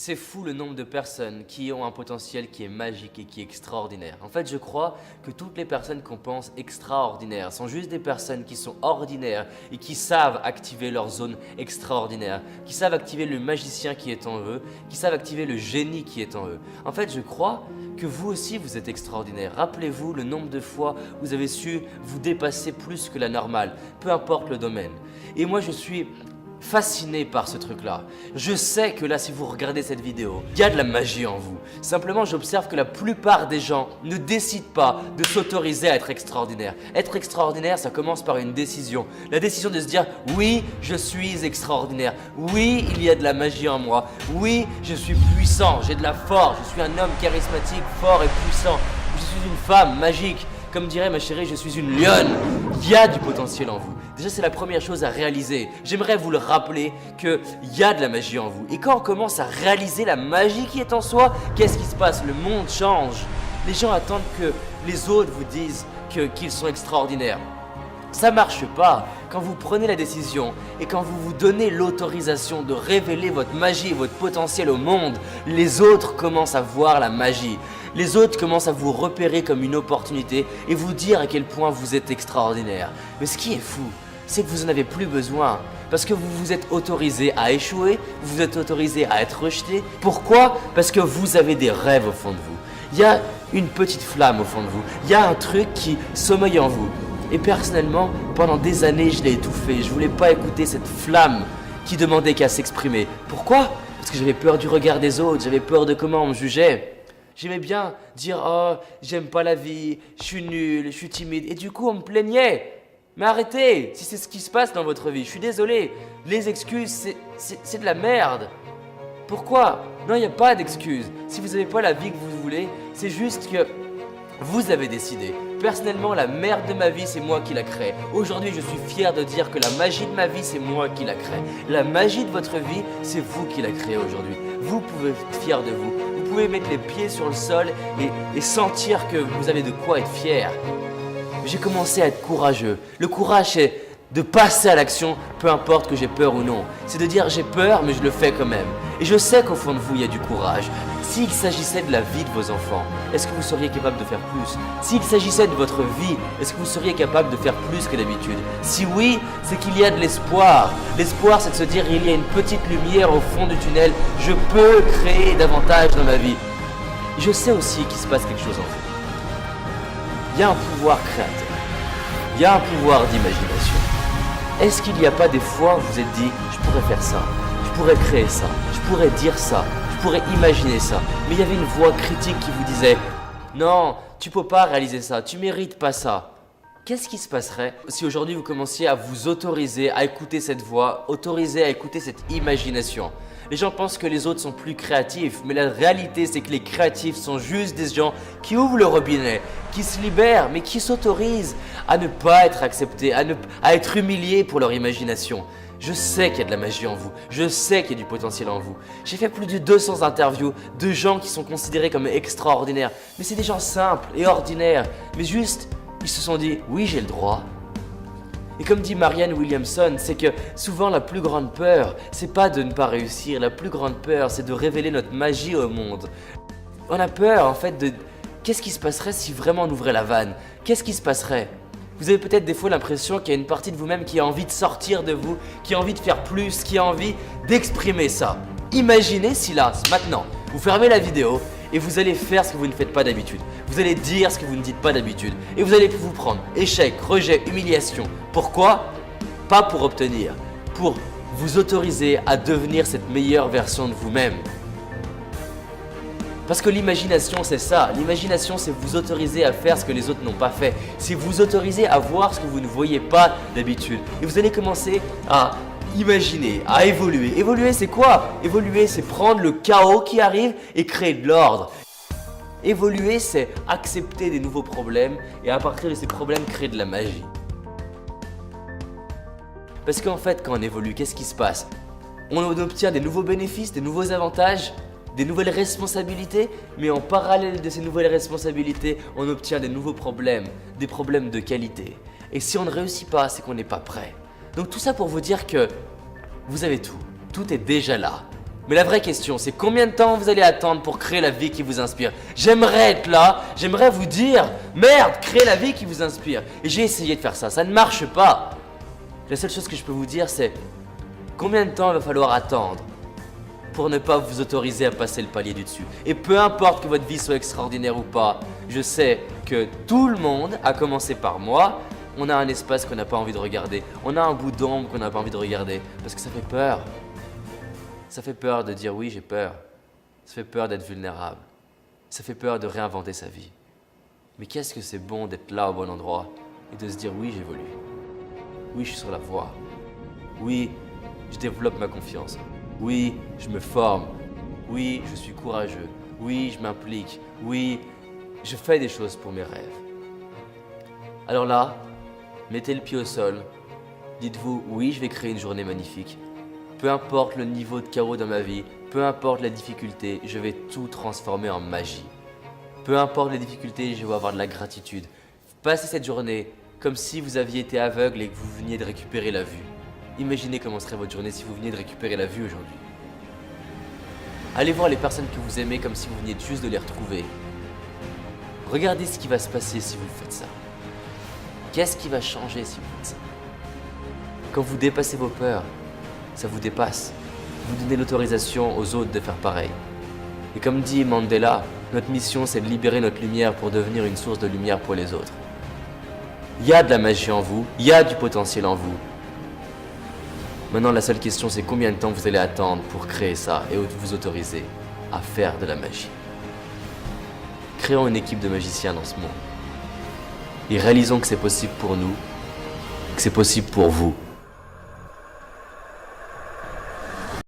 C'est fou le nombre de personnes qui ont un potentiel qui est magique et qui est extraordinaire. En fait, je crois que toutes les personnes qu'on pense extraordinaires sont juste des personnes qui sont ordinaires et qui savent activer leur zone extraordinaire, qui savent activer le magicien qui est en eux, qui savent activer le génie qui est en eux. En fait, je crois que vous aussi vous êtes extraordinaire. Rappelez-vous le nombre de fois où vous avez su vous dépasser plus que la normale, peu importe le domaine. Et moi, je suis fasciné par ce truc-là. Je sais que là, si vous regardez cette vidéo, il y a de la magie en vous. Simplement, j'observe que la plupart des gens ne décident pas de s'autoriser à être extraordinaire. Être extraordinaire, ça commence par une décision. La décision de se dire « Oui, je suis extraordinaire. Oui, il y a de la magie en moi. Oui, je suis puissant. J'ai de la force. Je suis un homme charismatique, fort et puissant. Je suis une femme magique. Comme dirait ma chérie, je suis une lionne. Il y a du potentiel en vous. Déjà, c'est la première chose à réaliser. J'aimerais vous le rappeler qu'il y a de la magie en vous. Et quand on commence à réaliser la magie qui est en soi, qu'est-ce qui se passe? Le monde change. Les gens attendent que les autres vous disent qu'ils sont extraordinaires. Ça marche pas. Quand vous prenez la décision et quand vous vous donnez l'autorisation de révéler votre magie et votre potentiel au monde, les autres commencent à voir la magie. Les autres commencent à vous repérer comme une opportunité et vous dire à quel point vous êtes extraordinaire. Mais ce qui est fou, c'est que vous n'en avez plus besoin. Parce que vous vous êtes autorisé à échouer, vous vous êtes autorisé à être rejeté. Pourquoi? Parce que vous avez des rêves au fond de vous. Il y a une petite flamme au fond de vous. Il y a un truc qui sommeille en vous. Et personnellement, pendant des années, je l'ai étouffé. Je voulais pas écouter cette flamme qui demandait qu'à s'exprimer. Pourquoi? Parce que j'avais peur du regard des autres, j'avais peur de comment on me jugeait. J'aimais bien dire « Oh, j'aime pas la vie, je suis nul, je suis timide » et du coup on me plaignait. Mais arrêtez, si c'est ce qui se passe dans votre vie, je suis désolé. Les excuses, c'est de la merde. Pourquoi? Non, il n'y a pas d'excuses. Si vous n'avez pas la vie que vous voulez, c'est juste que vous avez décidé. Personnellement, la merde de ma vie, c'est moi qui la crée. Aujourd'hui, je suis fier de dire que la magie de ma vie, c'est moi qui la crée. La magie de votre vie, c'est vous qui la créez aujourd'hui. Vous pouvez être fier de vous. Vous pouvez mettre les pieds sur le sol et sentir que vous avez de quoi être fier. J'ai commencé à être courageux. Le courage, c'est de passer à l'action, peu importe que j'ai peur ou non. C'est de dire j'ai peur, mais je le fais quand même. Et je sais qu'au fond de vous, il y a du courage. S'il s'agissait de la vie de vos enfants, est-ce que vous seriez capable de faire plus? S'il s'agissait de votre vie, est-ce que vous seriez capable de faire plus que d'habitude? Si oui, c'est qu'il y a de l'espoir. L'espoir, c'est de se dire il y a une petite lumière au fond du tunnel. Je peux créer davantage dans ma vie. Et je sais aussi qu'il se passe quelque chose en vous. Il y a un pouvoir créateur. Il y a un pouvoir d'imagination. Est-ce qu'il n'y a pas des fois où vous vous êtes dit « je pourrais faire ça, je pourrais créer ça, je pourrais dire ça, je pourrais imaginer ça » mais il y avait une voix critique qui vous disait « non, tu peux pas réaliser ça, tu mérites pas ça ». Qu'est-ce qui se passerait si aujourd'hui vous commenciez à vous autoriser à écouter cette voix, autoriser à écouter cette imagination? Les gens pensent que les autres sont plus créatifs, mais la réalité c'est que les créatifs sont juste des gens qui ouvrent le robinet, qui se libèrent, mais qui s'autorisent à ne pas être acceptés, à être humiliés pour leur imagination. Je sais qu'il y a de la magie en vous, je sais qu'il y a du potentiel en vous. J'ai fait plus de 200 interviews de gens qui sont considérés comme extraordinaires, mais c'est des gens simples et ordinaires, mais juste, ils se sont dit « oui, j'ai le droit ». Et comme dit Marianne Williamson, c'est que souvent la plus grande peur, c'est pas de ne pas réussir, la plus grande peur, c'est de révéler notre magie au monde. On a peur en fait de qu'est-ce qui se passerait si vraiment on ouvrait la vanne? Qu'est-ce qui se passerait? Vous avez peut-être des fois l'impression qu'il y a une partie de vous-même qui a envie de sortir de vous, qui a envie de faire plus, qui a envie d'exprimer ça. Imaginez si là, maintenant, vous fermez la vidéo et vous allez faire ce que vous ne faites pas d'habitude. Vous allez dire ce que vous ne dites pas d'habitude. Et vous allez vous prendre échec, rejet, humiliation. Pourquoi? Pas pour obtenir, pour vous autoriser à devenir cette meilleure version de vous-même. Parce que l'imagination, c'est ça. L'imagination, c'est vous autoriser à faire ce que les autres n'ont pas fait. C'est vous autoriser à voir ce que vous ne voyez pas d'habitude. Et vous allez commencer à imaginer, à évoluer. Évoluer, c'est quoi? Évoluer, c'est prendre le chaos qui arrive et créer de l'ordre. Évoluer, c'est accepter des nouveaux problèmes et à partir de ces problèmes, créer de la magie. Parce qu'en fait, quand on évolue, qu'est-ce qui se passe? On obtient des nouveaux bénéfices, des nouveaux avantages, des nouvelles responsabilités, mais en parallèle de ces nouvelles responsabilités, on obtient des nouveaux problèmes, des problèmes de qualité. Et si on ne réussit pas, c'est qu'on n'est pas prêt. Donc tout ça pour vous dire que vous avez tout. Tout est déjà là. Mais la vraie question, c'est combien de temps vous allez attendre pour créer la vie qui vous inspire? J'aimerais être là, j'aimerais vous dire, merde, créez la vie qui vous inspire. Et j'ai essayé de faire ça, ça ne marche pas. La seule chose que je peux vous dire, c'est combien de temps il va falloir attendre pour ne pas vous autoriser à passer le palier du dessus. Et peu importe que votre vie soit extraordinaire ou pas, je sais que tout le monde, à commencer par moi, on a un espace qu'on n'a pas envie de regarder. On a un bout d'ombre qu'on n'a pas envie de regarder parce que ça fait peur. Ça fait peur de dire oui, j'ai peur. Ça fait peur d'être vulnérable. Ça fait peur de réinventer sa vie. Mais qu'est-ce que c'est bon d'être là au bon endroit et de se dire oui, j'évolue. Oui, je suis sur la voie. Oui, je développe ma confiance. Oui, je me forme. Oui, je suis courageux. Oui, je m'implique. Oui, je fais des choses pour mes rêves. Alors là, mettez le pied au sol. Dites-vous, oui, je vais créer une journée magnifique. Peu importe le niveau de chaos dans ma vie, peu importe la difficulté, je vais tout transformer en magie. Peu importe les difficultés, je vais avoir de la gratitude. Passez cette journée comme si vous aviez été aveugle et que vous veniez de récupérer la vue. Imaginez comment serait votre journée si vous veniez de récupérer la vue aujourd'hui. Allez voir les personnes que vous aimez comme si vous veniez juste de les retrouver. Regardez ce qui va se passer si vous faites ça. Qu'est-ce qui va changer si vous faites ça? Quand vous dépassez vos peurs, ça vous dépasse. Vous donnez l'autorisation aux autres de faire pareil. Et comme dit Mandela, notre mission c'est de libérer notre lumière pour devenir une source de lumière pour les autres. Il y a de la magie en vous, il y a du potentiel en vous. Maintenant la seule question c'est combien de temps vous allez attendre pour créer ça et vous autoriser à faire de la magie. Créons une équipe de magiciens dans ce monde. Et réalisons que c'est possible pour nous, que c'est possible pour vous.